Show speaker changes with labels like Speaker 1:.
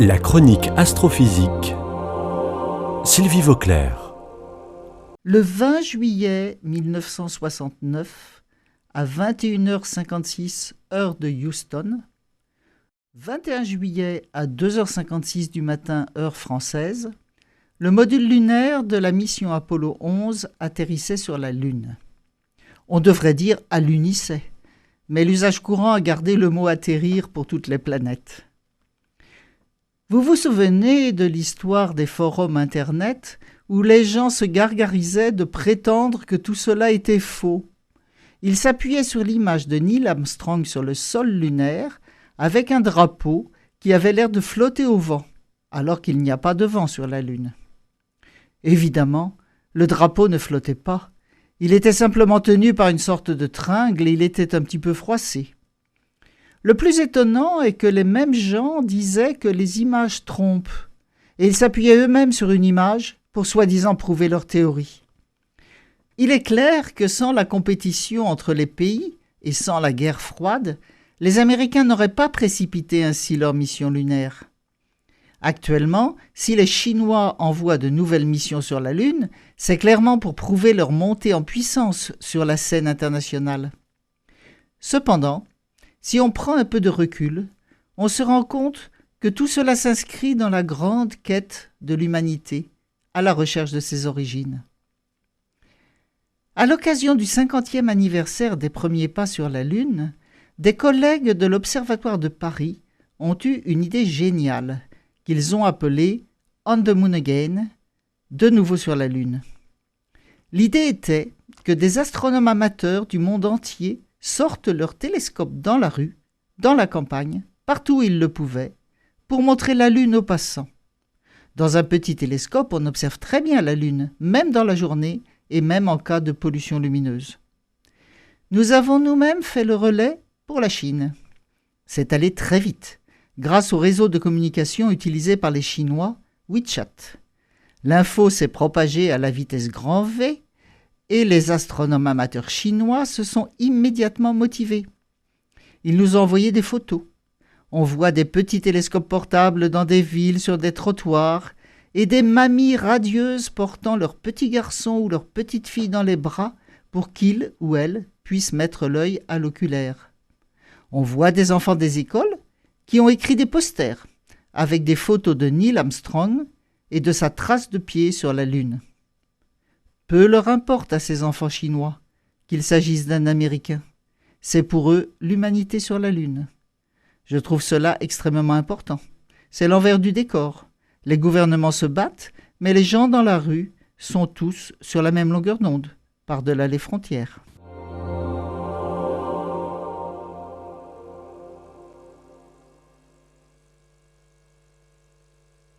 Speaker 1: La chronique astrophysique. Sylvie Vauclair.
Speaker 2: Le 20 juillet 1969, à 21h56 heure de Houston, 21 juillet à 2h56 du matin heure française, le module lunaire de la mission Apollo 11 atterrissait sur la Lune. On devrait dire allunissait, mais l'usage courant a gardé le mot atterrir pour toutes les planètes. Vous vous souvenez de l'histoire des forums Internet où les gens se gargarisaient de prétendre que tout cela était faux. Ils s'appuyaient sur l'image de Neil Armstrong sur le sol lunaire avec un drapeau qui avait l'air de flotter au vent, alors qu'il n'y a pas de vent sur la Lune. Évidemment, le drapeau ne flottait pas. Il était simplement tenu par une sorte de tringle et il était un petit peu froissé. Le plus étonnant est que les mêmes gens disaient que les images trompent, et ils s'appuyaient eux-mêmes sur une image pour soi-disant prouver leur théorie. Il est clair que sans la compétition entre les pays et sans la guerre froide, les Américains n'auraient pas précipité ainsi leur mission lunaire. Actuellement, si les Chinois envoient de nouvelles missions sur la Lune, c'est clairement pour prouver leur montée en puissance sur la scène internationale. Cependant, si on prend un peu de recul, on se rend compte que tout cela s'inscrit dans la grande quête de l'humanité à la recherche de ses origines. À l'occasion du 50e anniversaire des premiers pas sur la Lune, des collègues de l'Observatoire de Paris ont eu une idée géniale qu'ils ont appelée « On the Moon Again », de nouveau sur la Lune. L'idée était que des astronomes amateurs du monde entier sortent leurs télescopes dans la rue, dans la campagne, partout où ils le pouvaient, pour montrer la Lune aux passants. Dans un petit télescope, on observe très bien la Lune, même dans la journée et même en cas de pollution lumineuse. Nous avons nous-mêmes fait le relais pour la Chine. C'est allé très vite, grâce au réseau de communication utilisé par les Chinois, WeChat. L'info s'est propagée à la vitesse grand V, et les astronomes amateurs chinois se sont immédiatement motivés. Ils nous ont envoyé des photos. On voit des petits télescopes portables dans des villes, sur des trottoirs, et des mamies radieuses portant leurs petits garçons ou leurs petites filles dans les bras pour qu'ils ou elles puissent mettre l'œil à l'oculaire. On voit des enfants des écoles qui ont écrit des posters avec des photos de Neil Armstrong et de sa trace de pied sur la Lune. Peu leur importe à ces enfants chinois qu'il s'agisse d'un Américain. C'est pour eux l'humanité sur la Lune. Je trouve cela extrêmement important. C'est l'envers du décor. Les gouvernements se battent, mais les gens dans la rue sont tous sur la même longueur d'onde, par-delà les frontières.